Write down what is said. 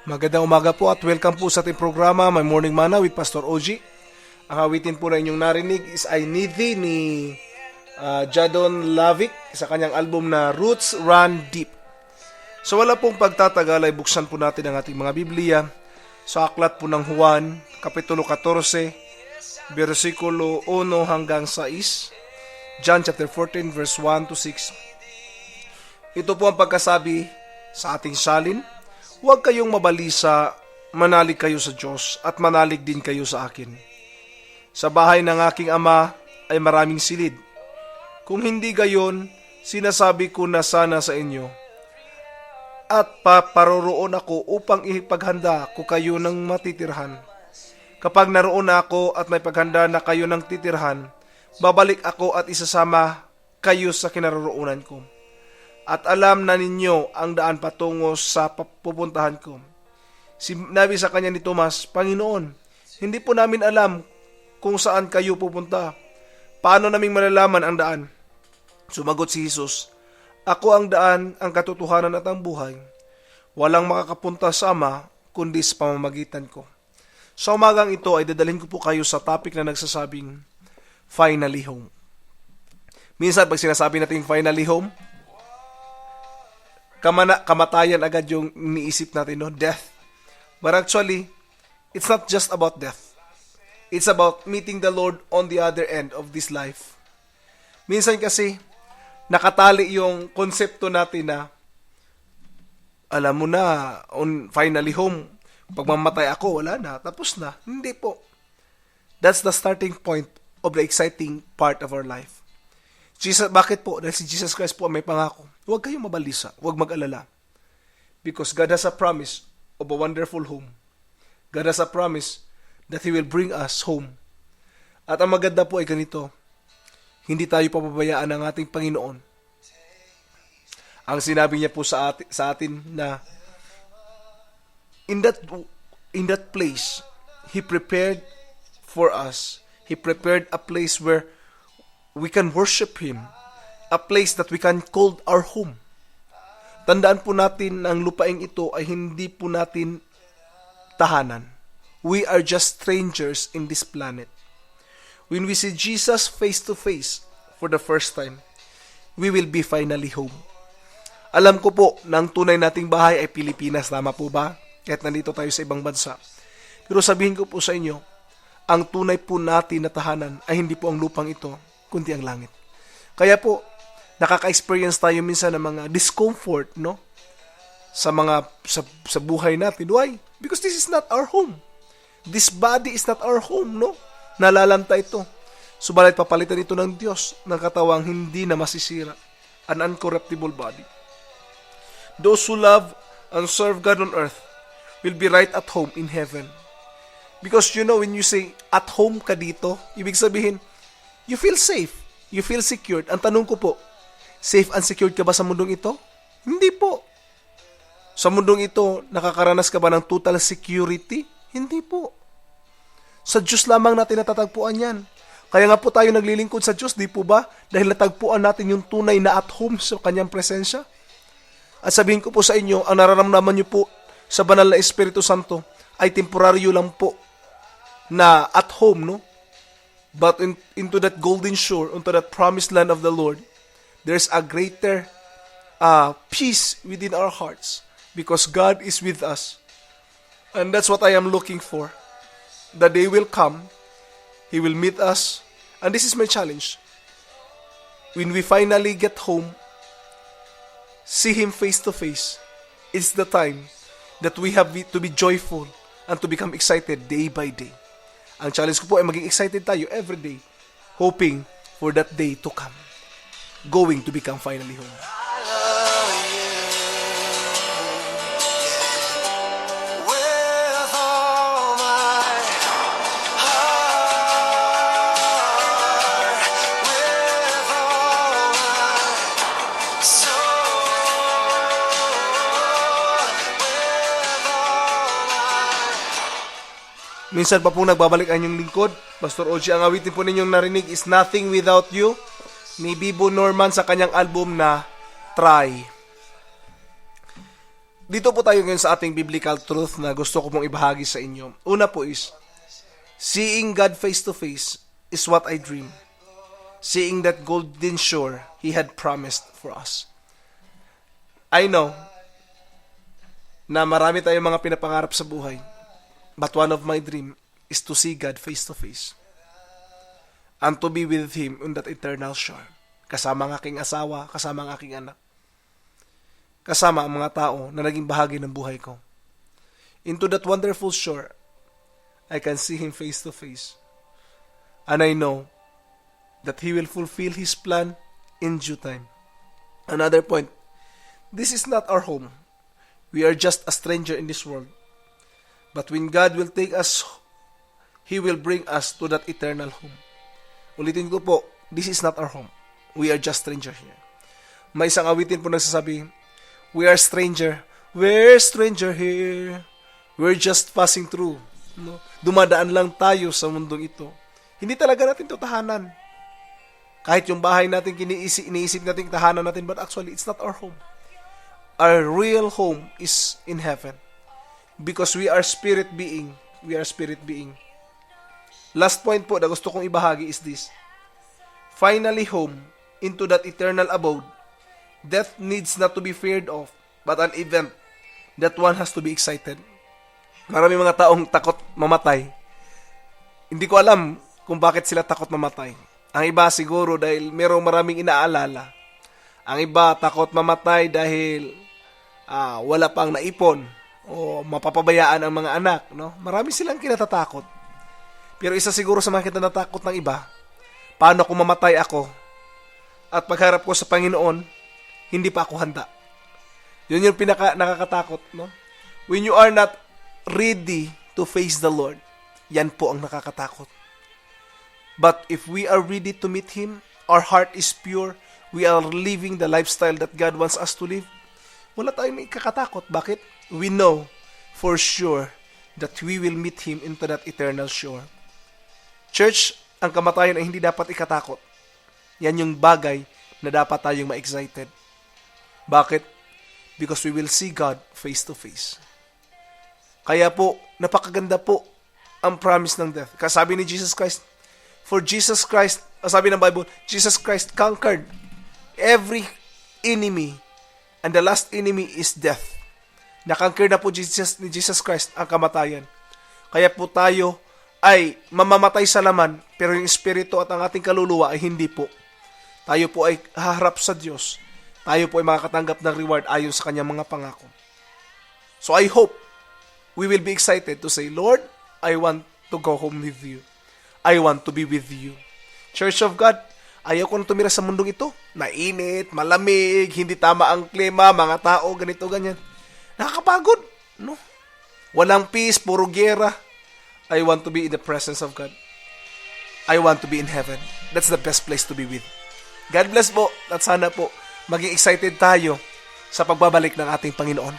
Magandang umaga po at welcome po sa ating programa, My Morning Mana with Pastor OG. Ang awitin po na inyong narinig is I Need Thee ni Jadon Lavic sa kanyang album na Roots Run Deep. So wala pong pagtatagal ay buksan po natin ang ating mga Biblia sa aklat po ng Juan, Kapitulo 14, versikulo 1 hanggang 6, John chapter 14 verse 1 to 6. Ito po ang pagkasabi sa ating salin: huwag kayong mabalisa, manalig kayo sa Diyos at manalig din kayo sa akin. Sa bahay ng aking ama ay maraming silid. Kung hindi gayon, sinasabi ko na sana sa inyo. At paroroon ako upang ipaghanda ko kayo ng matitirhan. Kapag naroon na ako at may paghanda na kayo ng titirhan, babalik ako at isasama kayo sa kinaroroonan ko. At alam na ninyo ang daan patungo sa pupuntahan ko. Sinabi sa kanya ni Tomas, Panginoon, hindi po namin alam kung saan kayo pupunta. Paano naming malalaman ang daan? Sumagot si Jesus, Ako ang daan, ang katotohanan at ang buhay. Walang makakapunta sa Ama, kundi sa pamamagitan ko. Sa umagang ito ay dadalhin ko po kayo sa topic na nagsasabing, Finally Home. Minsan pag sinasabi natin finally home, kamatayan agad yung iniisip natin, no? Death. But actually, it's not just about death. It's about meeting the Lord on the other end of this life. Minsan kasi, nakatali yung konsepto natin na, alam mo na, finally home, pag mamatay ako, wala na, tapos na. Hindi po. That's the starting point of the exciting part of our life. Jesus, bakit po? Dahil si Jesus Christ po may pangako. Huwag kayong mabalisa, huwag mag-alala. Because God has a promise of a wonderful home. God has a promise that He will bring us home. At ang maganda po ay ganito, hindi tayo papabayaan ng ating Panginoon. Ang sinabi niya po sa atin na in that place, He prepared for us. He prepared a place where we can worship Him. A place that we can call our home. Tandaan po natin na ang lupaing ito ay hindi po natin tahanan. We are just strangers in this planet. When we see Jesus face to face for the first time, we will be finally home. Alam ko po na ang tunay nating bahay ay Pilipinas, tama po ba? Kahit nandito tayo sa ibang bansa. Pero sabihin ko po sa inyo, ang tunay po natin na tahanan ay hindi po ang lupang ito, kundi ang langit. Kaya po, nakaka-experience tayo minsan ng mga discomfort, no? Sa buhay natin. Why? Because this is not our home. This body is not our home, no? Nalalanta ito. Subalit papalitan ito ng Diyos ng katawang hindi na masisira. An uncorruptible body. Those who love and serve God on earth will be right at home in heaven. Because you know, when you say, at home ka dito, ibig sabihin, you feel safe. You feel secured. Ang tanong ko po, safe and secured ka ba sa mundong ito? Hindi po. Sa mundong ito, nakakaranas ka ba ng total security? Hindi po. Sa Diyos lamang natin natatagpuan yan. Kaya nga po tayo naglilingkod sa Diyos, di po ba? Dahil natagpuan natin yung tunay na at home sa Kanyang presensya. At sabihin ko po sa inyo, ang nararamdaman niyo po sa banal na Espiritu Santo ay temporaryo lang po na at home, no? But into that golden shore, into that promised land of the Lord, there's a greater peace within our hearts because God is with us. And that's what I am looking for. The day will come, He will meet us, and this is my challenge. When we finally get home, see Him face to face, it's the time that we have to be joyful and to become excited day by day. Ang challenge ko po ay maging excited tayo every day, hoping for that day to come, going to become finally home. Minsan pa pong nagbabalik ang inyong lingkod, Pastor OG. Ang awitin po ninyong narinig is Nothing Without You ni Bibo Norman sa kanyang album na Try. dito po tayo ngayon sa ating biblical truth na gusto ko pong ibahagi sa inyo. Una po is, seeing God face to face is what I dream. Seeing that golden shore He had promised for us. I know na marami tayong mga pinapangarap sa buhay, but one of my dream is to see God face to face and to be with Him on that eternal shore. Kasama ang aking asawa, kasama ang aking anak, kasama ang mga tao na naging bahagi ng buhay ko. Into that wonderful shore, I can see Him face to face. And I know that He will fulfill His plan in due time. Another point, this is not our home. We are just a stranger in this world. But when God will take us, He will bring us to that eternal home. Ulitin ko po, this is not our home. We are just stranger here. May isang awitin po nagsasabi, we are stranger. We're stranger here. We're just passing through. No? Dumadaan lang tayo sa mundong ito. Hindi talaga natin ito tahanan. Kahit yung bahay natin, iniisip natin tahanan natin, but actually, it's not our home. Our real home is in heaven. Because we are spirit being. We are spirit being. Last point po na gusto kong ibahagi is this. Finally home, into that eternal abode, death needs not to be feared of, but an event that one has to be excited. Marami mga taong takot mamatay. Hindi ko alam kung bakit sila takot mamatay. Ang iba siguro dahil merong maraming inaalala. Ang iba takot mamatay dahil wala pang naipon o mapapabayaan ang mga anak. No? Marami silang kinatatakot. Pero isa siguro sa mga kinatatakot ng iba, paano kung mamatay ako at pagharap ko sa Panginoon, hindi pa ako handa. Yun yung nakakatakot. No? When you are not ready to face the Lord, yan po ang nakakatakot. But if we are ready to meet Him, our heart is pure, we are living the lifestyle that God wants us to live, wala tayong ikakatakot. Bakit? We know for sure that we will meet Him into that eternal shore. Church, ang kamatayan ay hindi dapat ikatakot. Yan yung bagay na dapat tayong ma-excited. Bakit? Because we will see God face to face. Kaya po, napakaganda po ang promise ng death. Kasabi ni Jesus Christ, for Jesus Christ, sabi ng Bible, Jesus Christ conquered every enemy, and the last enemy is death. Nakonquer na po ni Jesus Christ ang kamatayan. Kaya po tayo ay mamamatay sa laman, pero yung espiritu at ang ating kaluluwa ay hindi po. Tayo po ay haharap sa Diyos. Tayo po ay makakatanggap ng reward ayon sa kanyang mga pangako. So I hope we will be excited to say, Lord, I want to go home with you. I want to be with you. Church of God, ayaw ko na tumira sa mundong ito. Mainit, malamig, hindi tama ang klima, mga tao, ganito, ganyan. Nakakapagod, no? Walang peace, puro gera. I want to be in the presence of God. I want to be in heaven. That's the best place to be with. God bless po, at sana po maging excited tayo sa pagbabalik ng ating Panginoon.